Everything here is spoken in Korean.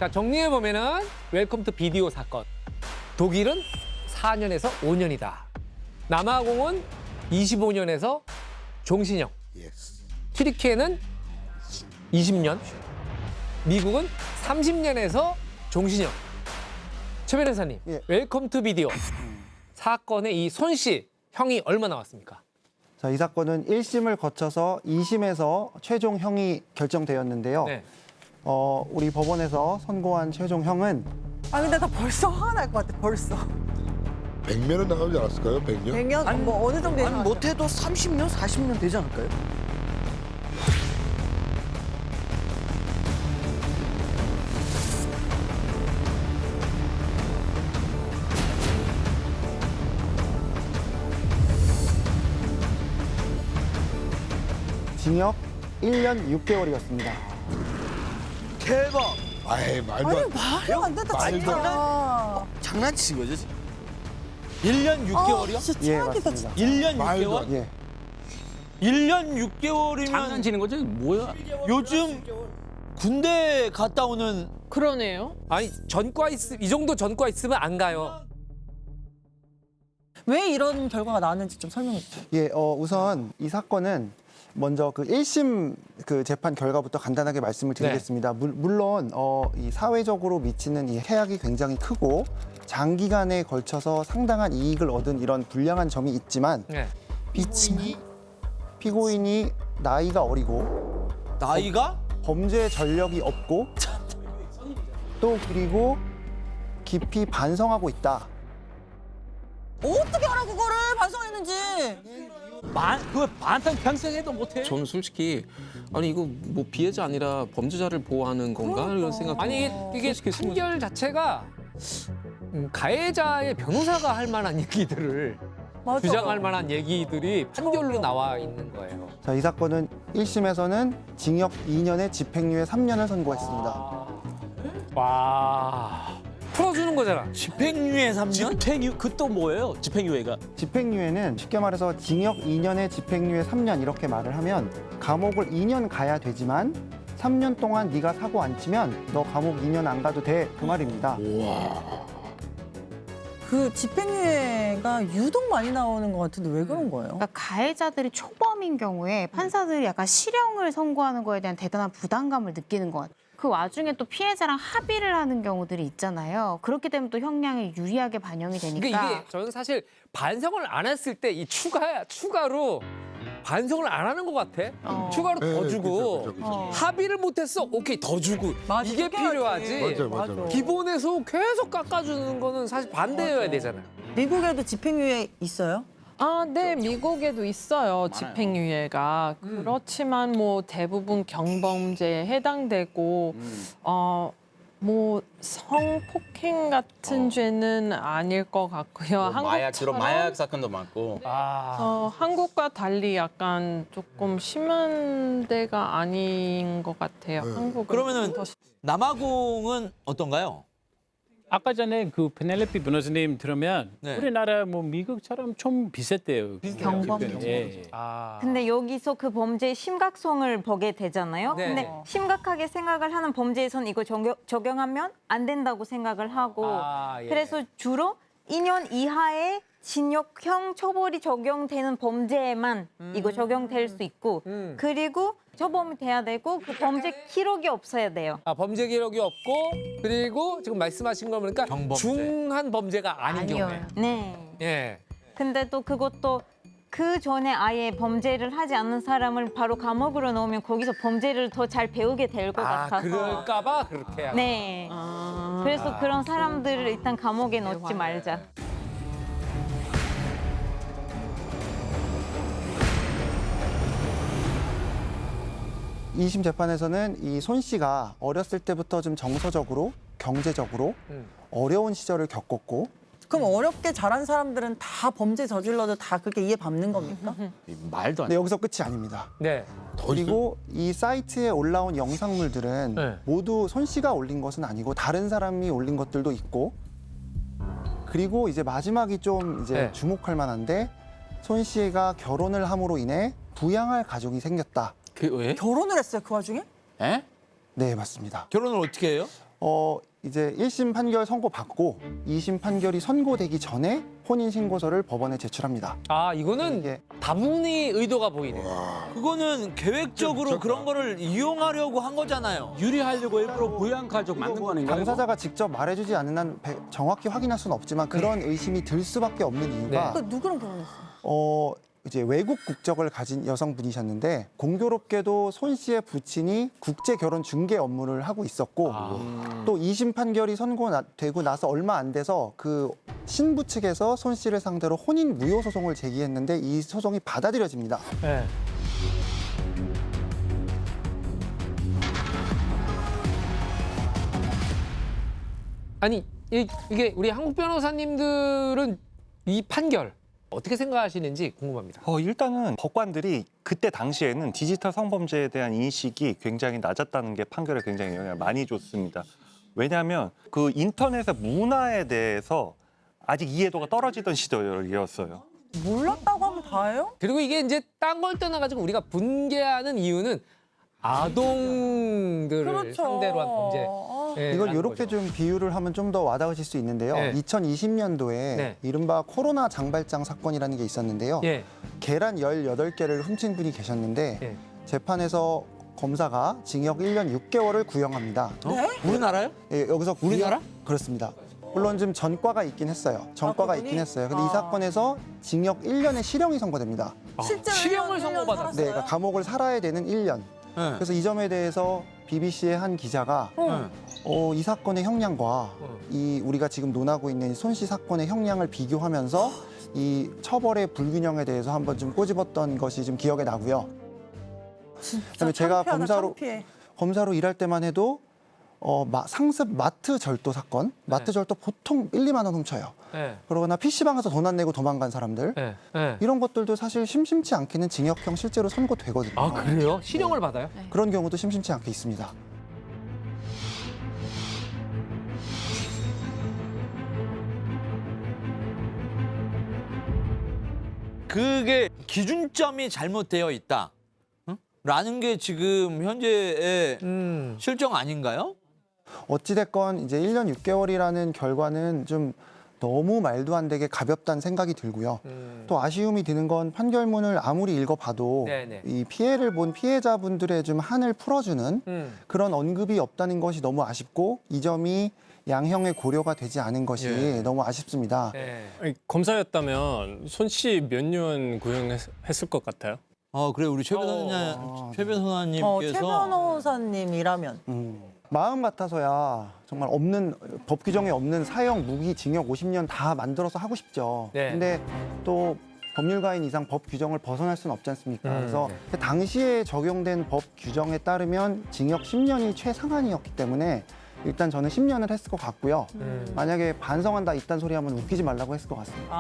자, 정리해 보면은 웰컴 투 비디오 사건. 독일은 4년에서 5년이다. 남아공은 25년에서 종신형. 예스. 튀르키예는 20년. 미국은 30년에서 종신형. 최 변호사님, 예. 웰컴 투 비디오 사건의 이 손 씨 형이 얼마 나왔습니까? 자, 이 사건은 1심을 거쳐서 2심에서 최종 형이 결정되었는데요. 네. 우리 법원에서 선고한 최종 형은 아 근데 나 벌써 화가 날 것 같아. 벌써. 100년은 나오지 않았을까요? 100년? 100년 뭐 어느 정도 아니 못해도 30년, 40년 되지 않을까요? 징역 1년 6개월이었습니다. 대박! 아이, 말도 안 돼. 말도 안 된다 말도 진짜. 장난치신 거죠? 지금? 1년 6개월이요? 진짜 예, 최악이다 맞습니다. 진짜. 1년 말도 6개월? 안 예. 1년 6개월이면 장난치는 거죠? 뭐야? 요즘 군대 갔다 오는 그러네요. 아니, 이 정도 전과 있으면 안 가요. 왜 이런 결과가 나왔는지 좀 설명해 주세요. 예, 우선 이 사건은 먼저 그 1심 그 재판 결과부터 간단하게 말씀을 드리겠습니다. 물론 이 사회적으로 미치는 이 해악이 굉장히 크고 장기간에 걸쳐서 상당한 이익을 얻은 이런 불량한 점이 있지만 네. 피고인이 나이가 어리고 나이가? 범죄 전력이 없고 또 그리고 깊이 반성하고 있다. 어떻게 알아 그거를 반성했는지. 그 반탕 평생 해도 못해? 저는 솔직히 아니 이거 뭐 피해자 아니라 범죄자를 보호하는 건가 이런 생각. 아니, 이게 판결 자체가 가해자의 변호사가 할 만한 얘기들을 맞아. 주장할 만한 얘기들이 판결로 나와 있는 거예요. 자, 이 사건은 1심에서는 징역 2년에 집행유예 3년을 선고했습니다. 와, 풀어주는 거잖아. 집행유예 3년? 집행유 그 또 뭐예요? 집행유예가? 집행유예는 쉽게 말해서 징역 2년에 집행유예 3년 이렇게 말을 하면 감옥을 2년 가야 되지만 3년 동안 네가 사고 안 치면 너 감옥 2년 안 가도 돼 그 말입니다. 그 집행유예가 유독 많이 나오는 것 같은데 왜 그런 거예요? 그러니까 가해자들이 초범인 경우에 판사들이 약간 실형을 선고하는 거에 대한 대단한 부담감을 느끼는 것 같아요. 그 와중에 또 피해자랑 합의를 하는 경우들이 있잖아요. 그렇게 되면 또 형량이 유리하게 반영이 되니까. 그러니까 이게 저는 사실 반성을 안 했을 때 이 추가로 반성을 안 하는 것 같아. 추가로 더 주고 합의를 못했어. 오케이, 더 주고. 맞아, 이게 그렇게 해야지. 필요하지. 맞아. 기본에서 계속 깎아주는 거는 사실 반대여야 되잖아요. 미국에도 집행유예 있어요? 아, 네, 미국에도 있어요, 집행유예가. 그렇지만 뭐 대부분 경범죄에 해당되고, 뭐 성폭행 같은 죄는 아닐 것 같고요. 마약 주로 한국처럼 마약 사건도 많고. 한국과 달리 약간 조금 심한 데가 아닌 것 같아요. 한국은 그러면은 더 남아공은 어떤가요? 아까 전에 그 페넬로피 변호사님 들으면 네. 우리나라 뭐 미국처럼 좀 비슷해요. 경범죄. 예. 근데 여기서 그 범죄의 심각성을 보게 되잖아요. 네. 근데 심각하게 생각을 하는 범죄에선 이거 적용하면 안 된다고 생각을 하고 예. 그래서 주로 2년 이하의 징역형 처벌이 적용되는 범죄에만 이거 적용될 수 있고 그리고 처벌이 돼야 되고 그 범죄 기록이 없어야 돼요. 범죄 기록이 없고 그리고 지금 말씀하신 거 보니까 경범죄. 중한 범죄가 아닌 경우에. 네. 예. 근데 또 그것도 그 전에 아예 범죄를 하지 않는 사람을 바로 감옥으로 넣으면 거기서 범죄를 더 잘 배우게 될 것 같아서. 그럴까봐 그렇게 하고. 네. 그래서 그런 사람들을 일단 감옥에 넣지 말자. 2심 재판에서는 이 손 씨가 어렸을 때부터 좀 정서적으로, 경제적으로 어려운 시절을 겪었고 그럼 어렵게 자란 사람들은 다 범죄 저질러도 다 그렇게 이해 밟는 겁니까? 말도 안 근데 돼. 여기서 끝이 아닙니다. 네. 그리고 이 사이트에 올라온 영상물들은 네. 모두 손 씨가 올린 것은 아니고 다른 사람이 올린 것들도 있고 그리고 이제 마지막이 좀 이제 네. 주목할 만한데 손 씨가 결혼을 함으로 인해 부양할 가족이 생겼다. 그 왜? 결혼을 했어요 그 와중에? 에? 네, 맞습니다. 결혼을 어떻게 해요? 이제 1심 판결 선고받고 2심 판결이 선고되기 전에 혼인신고서를 법원에 제출합니다. 아, 이거는 이게 다분히 의도가 보이네. 그거는 계획적으로 그런 거를 이용하려고 한 거잖아요. 유리하려고 일부러 부양 가족 만든 거 아닌가요? 당사자가 직접 말해주지 않은 한 정확히 확인할 수는 없지만 그런 의심이 들 수밖에 없는 이유가 그 누구랑 결혼했어? 이제 외국 국적을 가진 여성분이셨는데 공교롭게도 손 씨의 부친이 국제 결혼 중개 업무를 하고 있었고 또 2심 판결이 선고되고 나서 얼마 안 돼서 그 신부 측에서 손 씨를 상대로 혼인 무효 소송을 제기했는데 이 소송이 받아들여집니다. 네. 아니 이게 우리 한국 변호사님들은 이 판결 어떻게 생각하시는지 궁금합니다. 일단은 법관들이 그때 당시에는 디지털 성범죄에 대한 인식이 굉장히 낮았다는 게 판결에 굉장히 영향을 많이 줬습니다. 왜냐하면 그 인터넷의 문화에 대해서 아직 이해도가 떨어지던 시절이었어요. 몰랐다고 하면 다예요? 그리고 이게 이제 딴 걸 떠나가지고 우리가 분개하는 이유는 아동들을 그렇죠. 상대로 한 범죄. 예, 이걸 라는 이렇게 거죠. 좀 비유를 하면 좀 더 와닿으실 수 있는데요. 네. 2020년도에 네. 이른바 코로나 장발장 사건이라는 게 있었는데요. 예. 계란 18개를 훔친 분이 계셨는데 예. 재판에서 검사가 징역 1년 6개월을 구형합니다. 우리나라요? 예, 여기서 우리나라? 그렇습니다. 물론 좀 전과가 있긴 했어요. 전과가 그분이? 있긴 했어요. 근데 이 사건에서 징역 1년의 실형이 선고됩니다. 실제로 실형을 1년 선고받았어요? 네, 그러니까 감옥을 살아야 되는 1년. 네. 그래서 이 점에 대해서 BBC의 한 기자가 이 사건의 형량과 이 우리가 지금 논하고 있는 손 씨 사건의 형량을 비교하면서 이 처벌의 불균형에 대해서 한번 좀 꼬집었던 것이 좀 기억에 나고요. 그다음에 제가 검사로 일할 때만 해도 상습 마트 절도 사건, 마트 절도 보통 1, 2만 원 훔쳐요. 예. 그러거나 PC방에서 돈 안 내고 도망간 사람들 예. 예. 이런 것들도 사실 심심치 않게는 징역형 실제로 선고되거든요. 아, 그래요? 실형을 받아요? 그런 경우도 심심치 않게 있습니다. 그게 기준점이 잘못되어 있다. 라는 게 지금 현재의 실정 아닌가요? 어찌됐건 이제 1년 6개월이라는 결과는 좀 너무 말도 안 되게 가볍다는 생각이 들고요. 또 아쉬움이 드는 건 판결문을 아무리 읽어봐도 네네. 이 피해를 본 피해자분들의 좀 한을 풀어주는 그런 언급이 없다는 것이 너무 아쉽고 이 점이 양형의 고려가 되지 않은 것이 너무 아쉽습니다. 예. 아니, 검사였다면 손 씨 몇 년 구형했을 것 같아요? 그래 우리 최 변호사님께서 최 변호사님이라면 마음 같아서야 정말 법 규정에 없는 사형, 무기, 징역 50년 다 만들어서 하고 싶죠. 네. 근데 또 법률가인 이상 법 규정을 벗어날 수는 없지 않습니까? 그래서 당시에 적용된 법 규정에 따르면 징역 10년이 최상한이었기 때문에 일단 저는 10년을 했을 것 같고요. 만약에 반성한다 이딴 소리 하면 웃기지 말라고 했을 것 같습니다.